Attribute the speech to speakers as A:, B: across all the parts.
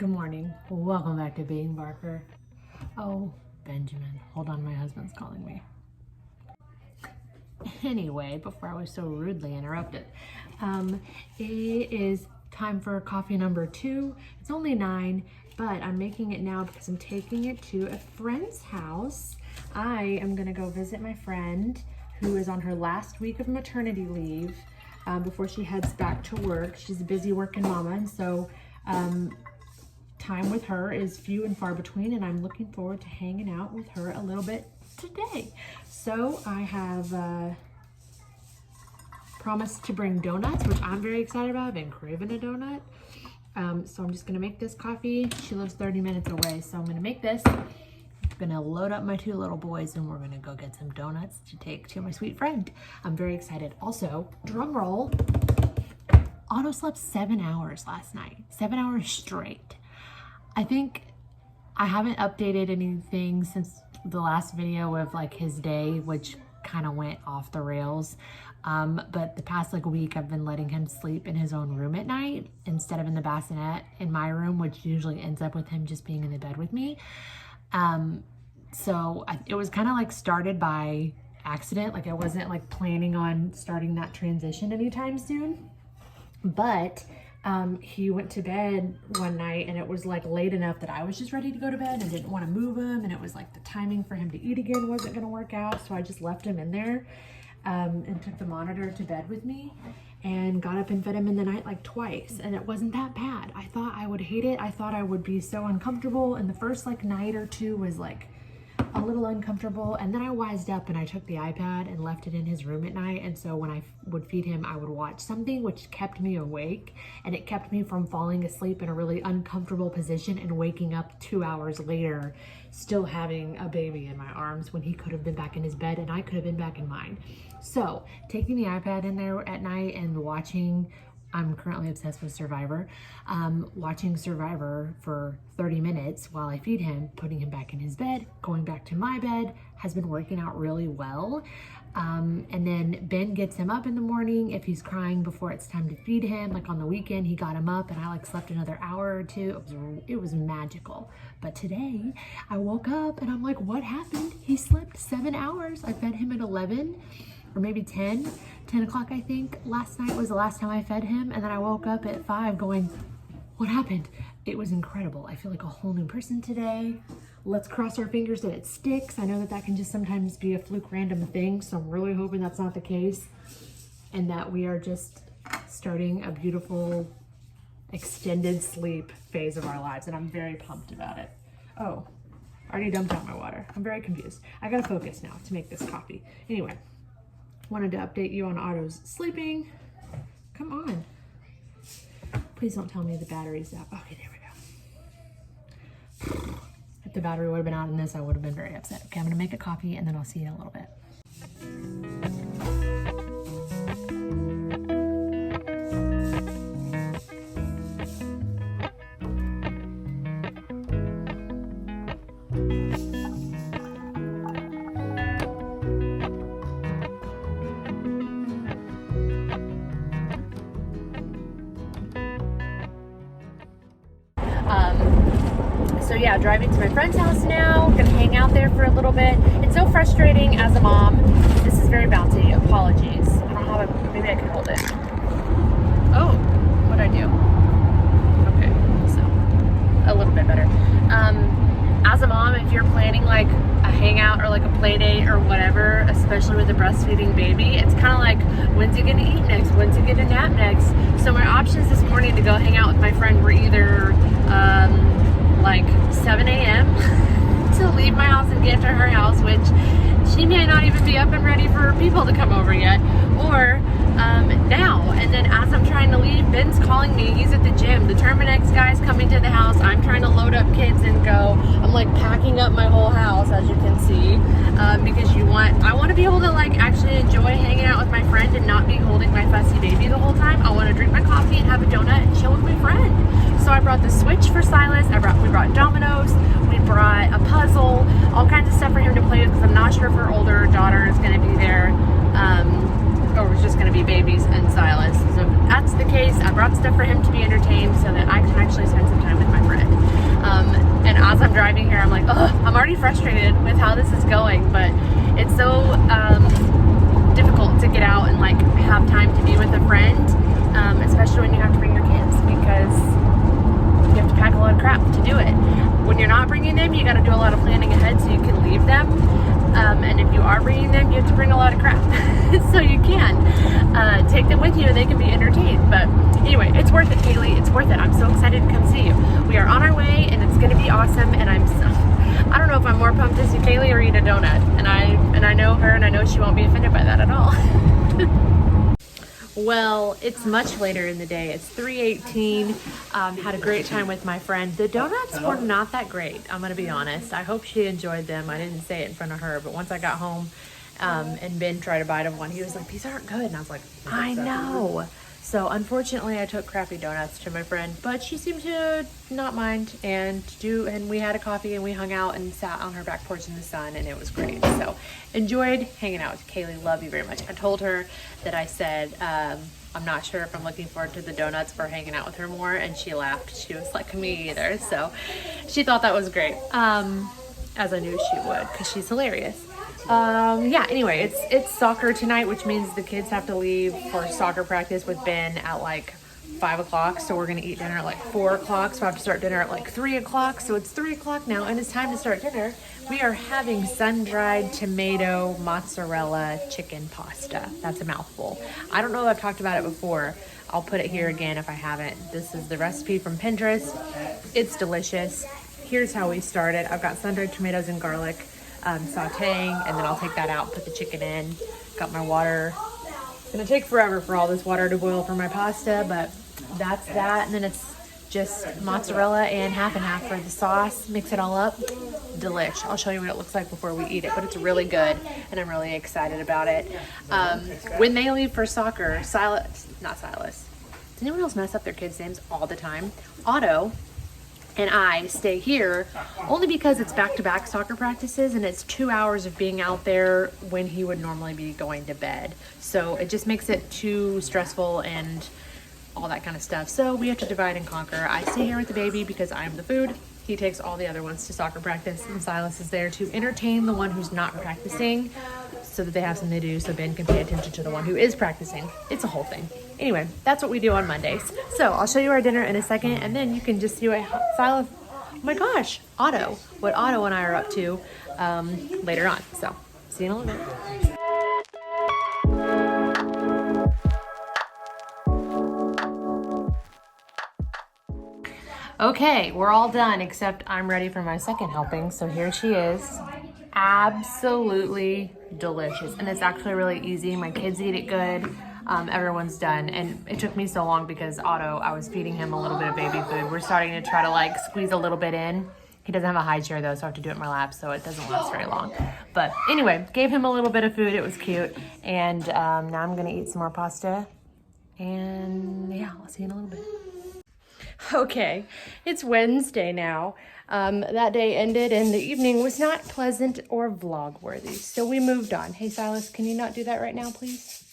A: morning. Welcome back to Being Barker. Oh, Benjamin. Hold on, my husband's calling me. Anyway, before I was so rudely interrupted, it is time for coffee number 2. It's only 9, but I'm making it now because I'm taking it to a friend's house. I am gonna go visit my friend who is on her last week of maternity leave before she heads back to work. She's a busy working mama, and so time with her is few and far between, and I'm looking forward to hanging out with her a little bit today. So I have promised to bring donuts, which I'm very excited about. I've been craving a donut. So I'm just gonna make this coffee. She lives 30 minutes away, so I'm gonna make this. I'm gonna load up my 2 little boys and we're gonna go get some donuts to take to my sweet friend. I'm very excited. Also, drum roll, Otto slept 7 hours last night, 7 hours straight. I think I haven't updated anything since the last video of like his day, which kind of went off the rails. But the past like week, I've been letting him sleep in his own room at night instead of in the bassinet in my room, which usually ends up with him just being in the bed with me. So it was kind of like started by accident. Like I wasn't like planning on starting that transition anytime soon. But he went to bed one night and it was like late enough that I was just ready to go to bed and didn't want to move him, and it was like the timing for him to eat again wasn't going to work out, so I just left him in there and took the monitor to bed with me and got up and fed him in the night like twice, and it wasn't that bad. I thought I would hate it. I thought I would be so uncomfortable, and the first like night or 2 was like a little uncomfortable, and then I wised up and I took the iPad and left it in his room at night, and so when I would feed him I would watch something, which kept me awake, and it kept me from falling asleep in a really uncomfortable position and waking up 2 hours later still having a baby in my arms when he could have been back in his bed and I could have been back in mine. So taking the iPad in there at night and watching, I'm currently obsessed with Survivor, watching Survivor for 30 minutes while I feed him, putting him back in his bed, going back to my bed, has been working out really well. And then Ben gets him up in the morning if he's crying before it's time to feed him. Like on the weekend, he got him up and I like slept another hour or 2. It was magical. But today I woke up and I'm like, what happened? He slept 7 hours. I fed him at 11 or maybe 10 o'clock, I think. Last night was the last time I fed him. And then I woke up at 5 going, what happened? It was incredible. I feel like a whole new person today. Let's cross our fingers that it sticks. I know that can just sometimes be a fluke random thing, so I'm really hoping that's not the case and that we are just starting a beautiful extended sleep phase of our lives, and I'm very pumped about it. Oh, I already dumped out my water. I'm very confused. I gotta focus now to make this coffee. Anyway, wanted to update you on Otto's sleeping. Come on. Please don't tell me the battery's out. Okay, there we go. If the battery would have been out in this, I would have been very upset. Okay, I'm gonna make a coffee and then I'll see you in a little bit. So yeah, driving to my friend's house now. Gonna hang out there for a little bit. It's so frustrating as a mom. This is very bouncy. Apologies. I don't have a, maybe I can hold it. Oh, what'd I do? Okay, so a little bit better. As a mom, if you're planning like a hangout or like a play date or whatever, especially with a breastfeeding baby, it's kind of like, when's he gonna eat next? When's he gonna nap next? So my options this morning to go hang out with my friend were either like 7 a.m. to leave my house and get to her house, which she may not even be up and ready for people to come over yet, or now. And then as I'm trying to leave, Ben's calling me. He's at the gym. The Terminex guy's coming to the house. I'm trying to load up kids and go. I'm like packing up my whole house, as you can see, because I want to be able to like actually enjoy hanging out with my friend and not be holding my fussy baby the whole time. I want to drink my coffee and have a donut and chill with my friend. So I brought the Switch for Silas. We brought dominoes. We brought a puzzle, all kinds of stuff for him to play with, because I'm not sure if her older daughter is going to be there, or it's just going to be babies and Silas. So if that's the case, I brought stuff for him to be entertained so that I can actually spend some time with my friend. driving here, I'm like, ugh, I'm already frustrated with how this is going, but it's so difficult to get out and like have time to be with a friend, especially when you have to bring your kids, because you have to pack a lot of crap to do it. When you're not bringing them, you got to do a lot of planning ahead so you can leave them. And if you are bringing them, you have to bring a lot of crap so you can take them with you and they can be entertained. But anyway, it's worth it, Kaylee. It's worth it. I'm so excited to come see you. We are on our way and it's going to be awesome. And I don't know if I'm more pumped to see Kaylee or eat a donut. And I know her, and I know she won't be offended by that at all. Well, it's much later in the day. It's 3:18. Had a great time with my friend. The donuts were not that great, I'm gonna be honest. I hope she enjoyed them. I didn't say it in front of her, but once I got home and Ben tried a bite of one, he was like, these aren't good. And I was like, I know. So unfortunately I took crappy donuts to my friend, but she seemed to not mind and we had a coffee and we hung out and sat on her back porch in the sun, and it was great. So enjoyed hanging out with Kaylee. Love you very much. I told her that I said, I'm not sure if I'm looking forward to the donuts for hanging out with her more, and she laughed. She was like, me either. So she thought that was great, as I knew she would, because she's hilarious. Yeah, anyway, it's soccer tonight, which means the kids have to leave for soccer practice with Ben at like 5 o'clock. So we're going to eat dinner at like 4 o'clock. So I have to start dinner at like 3 o'clock. So it's 3 o'clock now and it's time to start dinner. We are having sun-dried tomato mozzarella chicken pasta. That's a mouthful. I don't know if I've talked about it before. I'll put it here again if I haven't. This is the recipe from Pinterest. It's delicious. Here's how we start it. I've got sun-dried tomatoes and garlic sauteing, and then I'll take that out, put the chicken in. Got my water. It's gonna take forever for all this water to boil for my pasta, but that's that. And then it's just mozzarella and half for the sauce. Mix it all up. Delish. I'll show you what it looks like before we eat it, but it's really good and I'm really excited about it. When they leave for soccer, Silas. Does anyone else mess up their kids' names all the time? Otto and I stay here only because it's back-to-back soccer practices and it's 2 hours of being out there when he would normally be going to bed. So it just makes it too stressful and all that kind of stuff. So we have to divide and conquer. I stay here with the baby because I'm the food. He takes all the other ones to soccer practice, and Silas is there to entertain the one who's not practicing so that they have something to do so Ben can pay attention to the one who is practicing. It's a whole thing. Anyway, that's what we do on Mondays. So I'll show you our dinner in a second, and then you can just see what Silas, oh my gosh, what Otto and I are up to later on. So see you in a little bit. Okay, we're all done except I'm ready for my second helping. So here she is. Absolutely delicious. And it's actually really easy. My kids eat it good. Everyone's done. And it took me so long because Otto, I was feeding him a little bit of baby food. We're starting to try to like squeeze a little bit in. He doesn't have a high chair though, so I have to do it in my lap, so it doesn't last very long. But anyway, gave him a little bit of food. It was cute. And now I'm gonna eat some more pasta. And yeah, I'll see you in a little bit. Okay, it's Wednesday now. That day ended and the evening was not pleasant or vlog worthy, so we moved on. Hey Silas, can you not do that right now, please?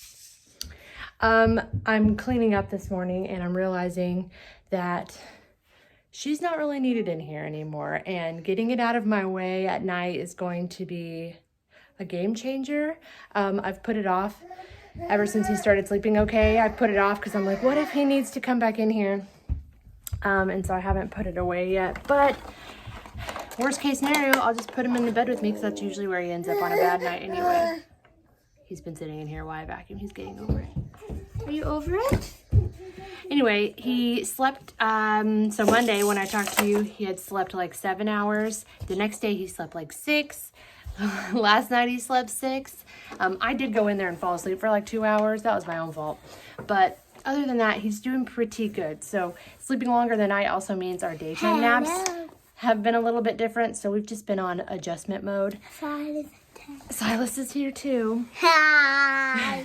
A: I'm cleaning up this morning and I'm realizing that she's not really needed in here anymore, and getting it out of my way at night is going to be a game changer. I've put it off ever since he started sleeping okay. I put it off because I'm like, what if he needs to come back in here? And so I haven't put it away yet, but worst case scenario, I'll just put him in the bed with me because that's usually where he ends up on a bad night anyway. He's been sitting in here while I vacuum. He's getting over it. Are you over it? Anyway, he slept, so Monday when I talked to you, he had slept like 7 hours. The next day he slept like 6. Last night he slept 6. I did go in there and fall asleep for like 2 hours. That was my own fault. But other than that, he's doing pretty good. So sleeping longer than night also means our daytime naps have been a little bit different. So we've just been on adjustment mode. Silas is here too. Hi.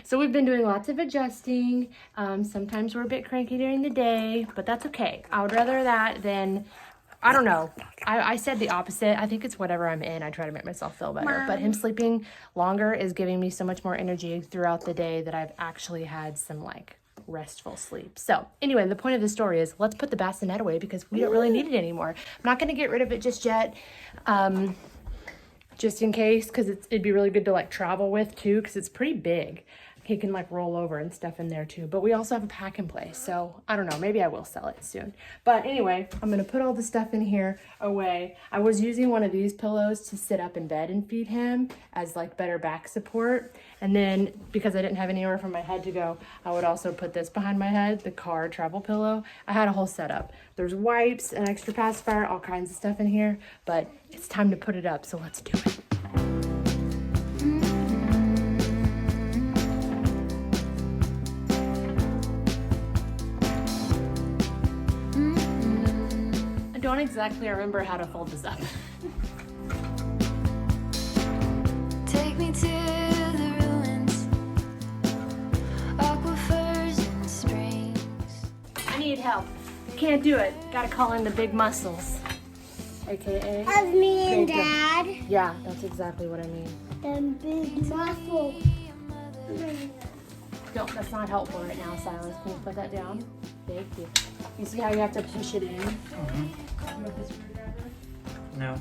A: So we've been doing lots of adjusting. Sometimes we're a bit cranky during the day, but that's okay. I would rather that than, I don't know. I said the opposite. I think it's whatever I'm in. I try to make myself feel better. Mom. But him sleeping longer is giving me so much more energy throughout the day that I've actually had some like restful sleep. So anyway, the point of the story is let's put the bassinet away because we don't really need it anymore. I'm not going to get rid of it just yet, just in case, because it'd be really good to like travel with too, because it's pretty big. He can like roll over and stuff in there too. But we also have a pack and play. So I don't know, maybe I will sell it soon. But anyway, I'm gonna put all the stuff in here away. I was using one of these pillows to sit up in bed and feed him as like better back support. And then because I didn't have anywhere for my head to go, I would also put this behind my head, the car travel pillow. I had a whole setup. There's wipes, an extra pacifier, all kinds of stuff in here, but it's time to put it up, so let's do it. I don't exactly remember how to fold this up.
B: Take me to the ruins, aquifers and springs.
A: I need help. Can't do it. Gotta call in the big muscles. AKA
C: Of me and Dad.
A: Yeah, that's exactly what I mean.
C: The big muscle.
A: No, that's not helpful right now, Silence. Can you put that down? Thank you. You see how you have to push it in?
D: Mm-hmm.
A: With the screwdriver?
D: No.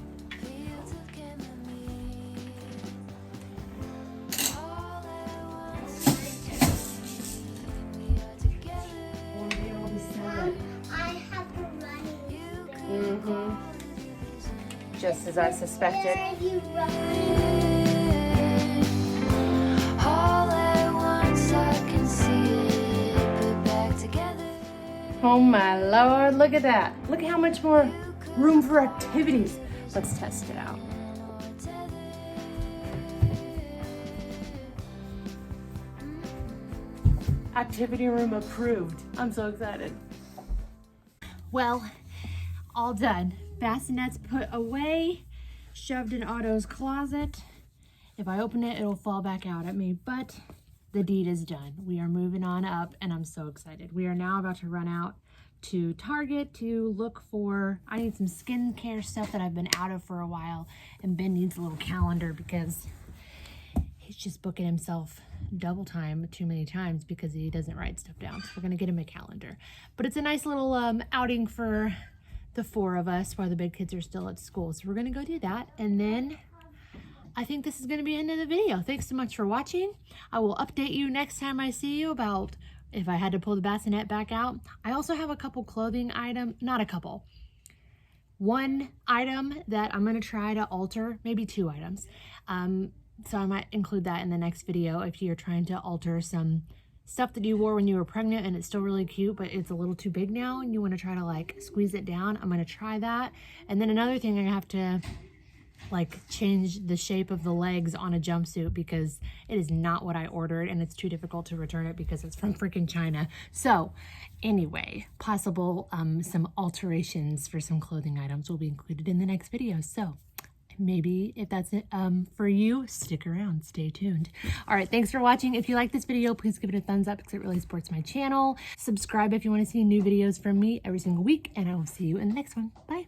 A: Won't be able to sell it.
C: I have to run.
A: Mm-hmm. Just as I suspected.
C: Where are you
B: All at once I can see it put back together.
A: Oh my Lord, look at that. Look at how much more room for activities. Let's test it out. Activity room approved. I'm so excited. Well, all done. Bassinet's put away, shoved in Otto's closet. If I open it, it'll fall back out at me, but the deed is done. We are moving on up and I'm so excited. We are now about to run out to Target to look for, I need some skincare stuff that I've been out of for a while, and Ben needs a little calendar because he's just booking himself double time too many times because he doesn't write stuff down. So we're gonna get him a calendar. But it's a nice little outing for the four of us while the big kids are still at school. So we're gonna go do that, and then I think this is gonna be the end of the video. Thanks so much for watching. I will update you next time I see you about if I had to pull the bassinet back out. I also have a couple clothing items, not a couple. One item that I'm gonna try to alter, maybe two items. So I might include that in the next video if you're trying to alter some stuff that you wore when you were pregnant and it's still really cute, but it's a little too big now and you wanna try to like squeeze it down. I'm gonna try that. And then another thing, I have to like change the shape of the legs on a jumpsuit because it is not what I ordered and it's too difficult to return it because it's from freaking China. So anyway, possible some alterations for some clothing items will be included in the next video. So maybe if that's it for you, stick around, stay tuned. All right, thanks for watching. If you like this video, please give it a thumbs up because it really supports my channel. Subscribe if you want to see new videos from me every single week, and I will see you in the next one. Bye.